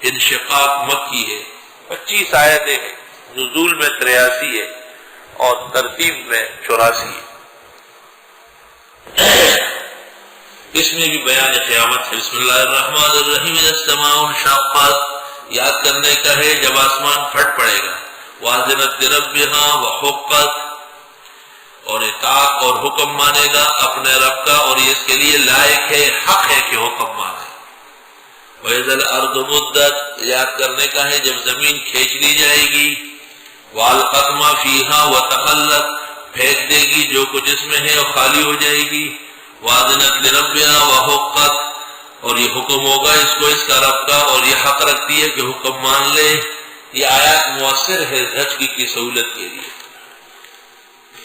انشقاق مکی ہے، 25 آیتیں ہیں، نزول میں 83 ہے اور ترتیب میں 84 ہے۔ اس میں بھی بیان قیامت ہے۔ بسم اللہ الرحمن الرحیم، السماء انشقت، یاد کرنے کا ہے جب آسمان پھٹ پڑے گا، واذنت لربھا وحقت، اور اطاعت اور حکم مانے گا اپنے رب کا، اور یہ اس کے لیے لائق ہے، حق ہے کہ حکم مانے۔ وَإِذَا الْأَرْضُ مُدَّتْ، یاد کرنے کا ہے جب زمین کھینچ لی جائے گی، وَأَلْقَتْ مَا فِيهَا وَتَخَلَّتْ، پھینک دے گی جو کچھ اس میں ہے اور خالی ہو جائے گی، وَأَذِنَتْ لِرَبِّهَا وَحُقَّتْ، اور یہ حکم ہوگا اس کو اس کا رب کا، اور یہ حق رکھتی ہے کہ حکم مان لے۔ یہ آیات مؤثر ہے زچگی کی سہولت کے لیے۔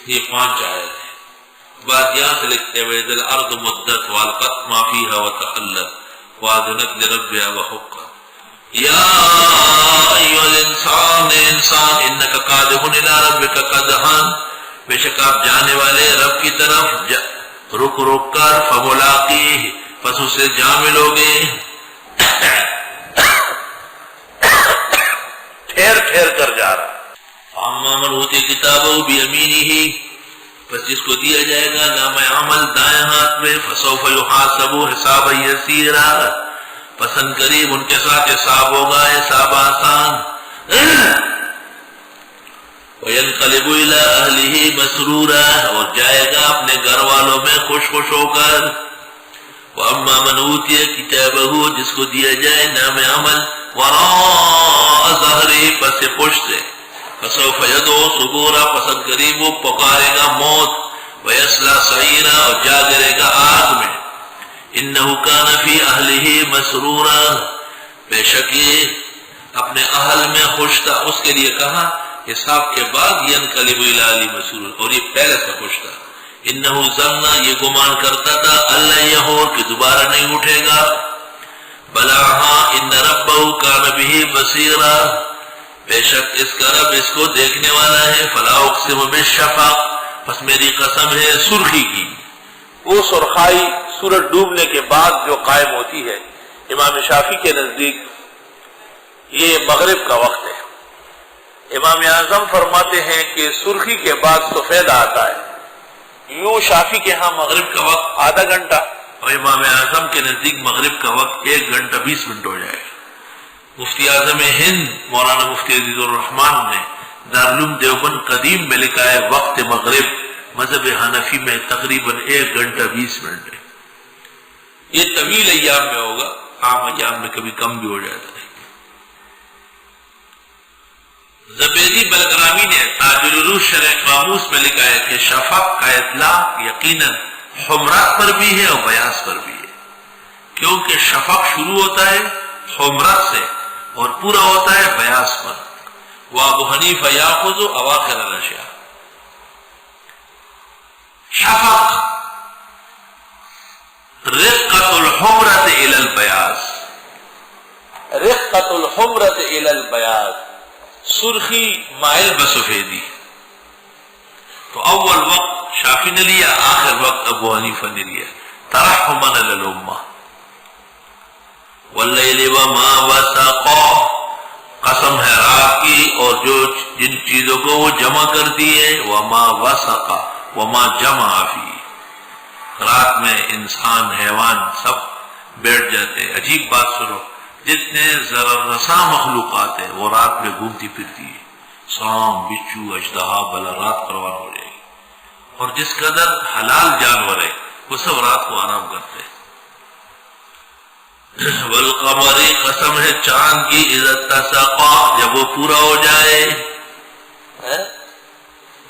یہ 5 آیت ہے۔ بعد یہاں سے لکھتے ہیں وَإِذَا الْأَرْضُ مُدَّتْ وَأَلْقَتْ مَا فِيهَا وَتَخَلَّتْ وَأَذِنَتْ لِرَبِّهَا وَحُقَّتْ۔ یا ایھا الانسان، انسان، انک قادح الی ربک قدحا، بے شک آپ جانے والے رب کی طرف رک رک کر، فملاقیہ، پس اسے جا ملو گے، ٹھہر ٹھہر کر جا رہا۔ اما من اوتی کتابہ بیمینہ، پس جس کو دیا جائے گا نام عمل دائیں ہاتھ میں، فسوف یحاسب حسابا یسیرا، پسند قریب ان کے ساتھ حساب ہوگا، حساب آسان۔ وَيَنْقَلِبُ إِلَىٰ أَهْلِهِ مَسْرُورًا، اور جائے گا اپنے گھر والوں میں خوش خوش ہو کر۔ وَأَمَّا مَنْ أُوتِيَ كِتَابَهُ، جس کو دیا جائے نام عمل وَرَاءَ ظَهْرِهِ، پس پشت سے، فَسَوْفَ يَدْعُو ثُبُورًا، پسند قریب وہ پکارے گا موت، وَيَصْلَىٰ سَعِيرًا، اور جا گرے گا آگ میں۔ انہو کان فی اہلہ مسرورا، بے شک یہ اپنے اہل میں خوش تھا۔ اس کے لیے کہا حساب کے بعد ینقلب الی اہلہ مسرورا، اور یہ پہلے سے خوش تھا۔ انہو ظن، یہ گمان کرتا تھا، اللہ یحور، کہ دوبارہ نہیں اٹھے گا۔ بلا ہاں، ان ربہ کان بہ بصیرا، بے شک اس کا رب اس کو دیکھنے والا ہے۔ فلا اقسم بالشفق، پس میری قسم ہے سرخی کی، وہ سرخائی سورج ڈوبنے کے بعد جو قائم ہوتی ہے۔ امام شافعی کے نزدیک یہ مغرب کا وقت ہے۔ امام اعظم فرماتے ہیں کہ سرخی کے بعد سفید آتا ہے۔ یوں شافعی کے ہاں مغرب کا وقت آدھا گھنٹہ، اور امام اعظم کے نزدیک مغرب کا وقت 1 گھنٹہ 20 منٹ ہو جائے گا۔ مفتی اعظم ہند مولانا مفتی عزیز الرحمان نے دارالعلوم دیوبند قدیم میں لکھا ہے وقت مغرب مذہب حنفی میں تقریباً 1 گھنٹہ 20 منٹ ہے۔ یہ طویل ایام میں ہوگا، عام ایام میں کبھی کم بھی ہو جاتا ہے۔ زبیدی بلغرامی نے تاج العروج شرح قاموس میں لکھا ہے کہ شفق کا اطلاق یقیناً حمرات پر بھی ہے اور بیاض پر بھی ہے، کیونکہ شفق شروع ہوتا ہے حمرات سے اور پورا ہوتا ہے بیاض پر۔ وابو حنیفہ یاخذ اواخر الاشیاء، شفق رقۃ الحمرۃ الی البیاض، رقۃ الحمرۃ الی البیاض، سرخی مائل بسفیدی۔ تو اول وقت شافعی نے لیا، آخر وقت ابو حنیفہ نے لیا، ترحما علی الامہ۔ واللیل وما وسق، قسم ہے رات کی اور جو جن چیزوں کو وہ جمع کرتی ہے، وما وسق وما جمع فی، رات میں انسان حیوان سب بیٹھ جاتے ہیں۔ عجیب بات سنو، جتنے ضرر رساں مخلوقات ہیں وہ رات میں گھومتی پھرتی ہے، سام، بچو، اژدہا، بلا رات پروان ہو جائے گی، اور جس قدر حلال جانور ہے وہ سب رات کو آرام کرتے ہیں۔ والقمر، قسم ہے چاند کی، اذا اتسق، جب وہ پورا ہو جائے۔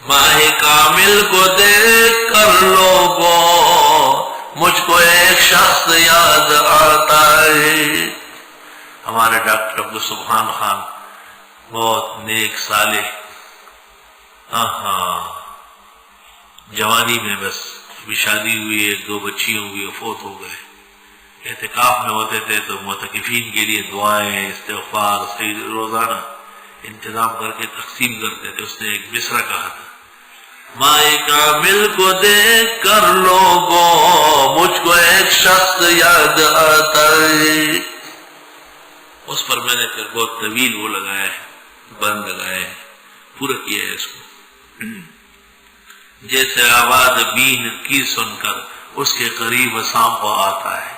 ماہ کامل کو دیکھ کر لوگوں، مجھ کو ایک شخص یاد آتا ہے۔ ہمارے ڈاکٹر عبد السبحان خان بہت نیک صالح، جوانی میں بس ابھی شادی ہوئی ہے، 2 بچیاں ہوئی، فوت ہو گئے۔ اعتکاف میں ہوتے تھے تو معتکفین کے لیے دعائیں، استغفار، صحیح روزانہ انتظام کر کے تقسیم کرتے تھے۔ اس نے ایک مصرع کہا تھا، مائے کامل کو دیکھ کر لوگوں، مجھ کو ایک شخص یاد آتا ہے۔ اس پر میں نے پھر بہت طویل وہ لگایا ہے، بند لگائے ہیں، پورا کیا ہے اس کو. جیسے آواز بین کی سن کر اس کے قریب سانپ آتا ہے.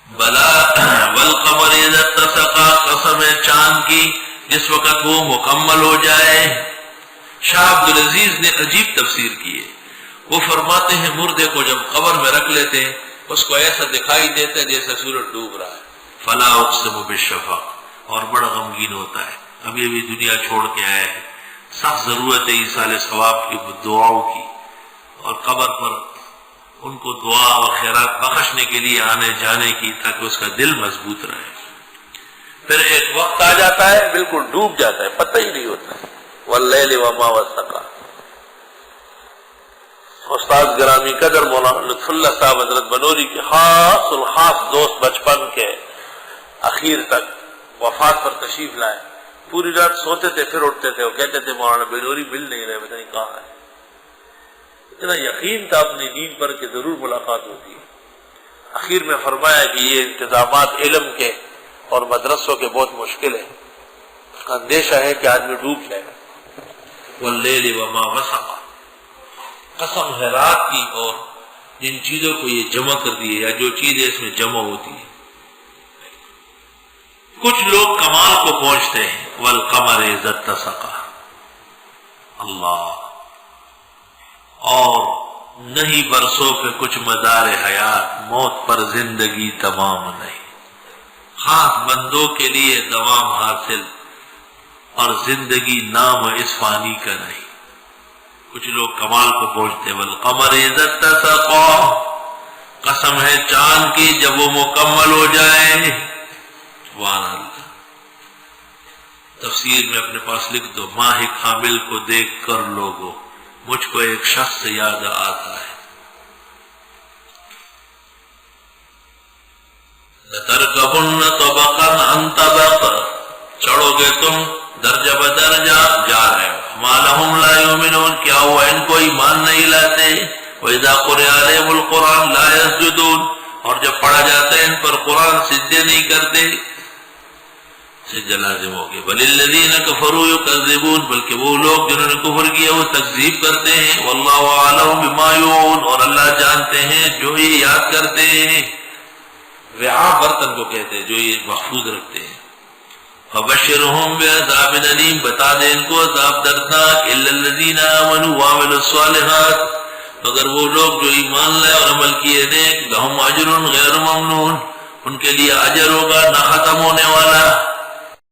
بلا والقمر اذا اتسق، قسم ہے چاند کی جس وقت وہ مکمل ہو جائے. شاہ عبدالعزیز نے عجیب تفسیر کی ہے. وہ فرماتے ہیں مردے کو جب قبر میں رکھ لیتے ہیں اس کو ایسا دکھائی دیتا ہے جیسے سورج ڈوب رہا ہے. فلا اقسم بالشفق، اور بڑا غمگین ہوتا ہے. ابھی ابھی دنیا چھوڑ کے آیا ہے، سخت ضرورت ہے ایصال ثواب کی، دعاؤں کی، اور قبر پر ان کو دعا اور خیرات بخشنے کے لیے آنے جانے کی، تاکہ اس کا دل مضبوط رہے. پھر ایک وقت آ جاتا ہے بالکل ڈوب جاتا ہے، پتہ ہی نہیں ہوتا. واللیل وما وسق. استاد گرامی قدر مولانا لطف اللہ صاحب حضرت بنوری کے خاص الخاص دوست بچپن کے اخیر تک وفات پر تشریف لائے. پوری رات سوتے تھے پھر اٹھتے تھے. وہ کہتے تھے مولانا بنوری مل نہیں رہے، پتہ نہیں کہاں ہے. اتنا یقین تھا اپنی دین پر کہ ضرور ملاقات ہوتی ہے. اخیر میں فرمایا کہ یہ انتظامات علم کے اور مدرسوں کے بہت مشکل ہے، اندیشہ ہے کہ آدمی ڈوب جائے گا. واللیل وما وسق، قسم ہے رات کی اور جن چیزوں کو یہ جمع کر دیے یا جو چیزیں اس میں جمع ہوتی ہیں. کچھ لوگ کمال کو پہنچتے ہیں. والقمر اذا اتسق، اللہ، اور نہیں برسوں پہ کچھ مدار حیات، موت پر زندگی تمام نہیں. خاص بندوں کے لیے دوام حاصل اور زندگی نام اس فانی کا نہیں. کچھ لوگ کمال کو پہنچتے. والقمر اذا اتسق، قسم ہے چاند کی جب وہ مکمل ہو جائے. سبحان اللہ. تفسیر میں اپنے پاس لکھ دو، ماہ کامل کو دیکھ کر لوگوں مجھ کو ایک شخص یاد آتا ہے. لَتَرْكَبُنَّ طَبَقًا عَنْ طَبَقٍ، چڑھو گے تم درجہ بدرجہ، جا رہے ہو. مَا لَهُمْ لَا يُؤْمِنُونَ، کیا ہوا ان کو ایمان نہیں لاتے. وَإِذَا قُرِئَ عَلَيْهِمُ الْقُرْآنُ لَا يَسْجُدُونَ، اور جب پڑھا جاتا ہے ان پر قرآن سجدے نہیں کرتے. سجدہ لازم ہو گئے. بل الذین کفروا یکذبون، بلکہ وہ لوگ جنہوں نے کفر کیا وہ تکذیب کرتے ہیں. واللہ اعلم بما یوعون، اور اللہ جانتے ہیں جو یہ یاد کرتے ہیں. وعاء برتن کو کہتے ہیں جو یہ محفوظ رکھتے ہیں. فبشرہم بعذاب علیم، بتا دیں ان کو عذاب دردناک. الا الذین آمنوا وعملوا الصالحات، مگر وہ لوگ جو ایمان لائے اور عمل کیے نیک، لہم اجر غیر ممنون، ان کے لیے اجر ہوگا نہ ختم ہونے والا.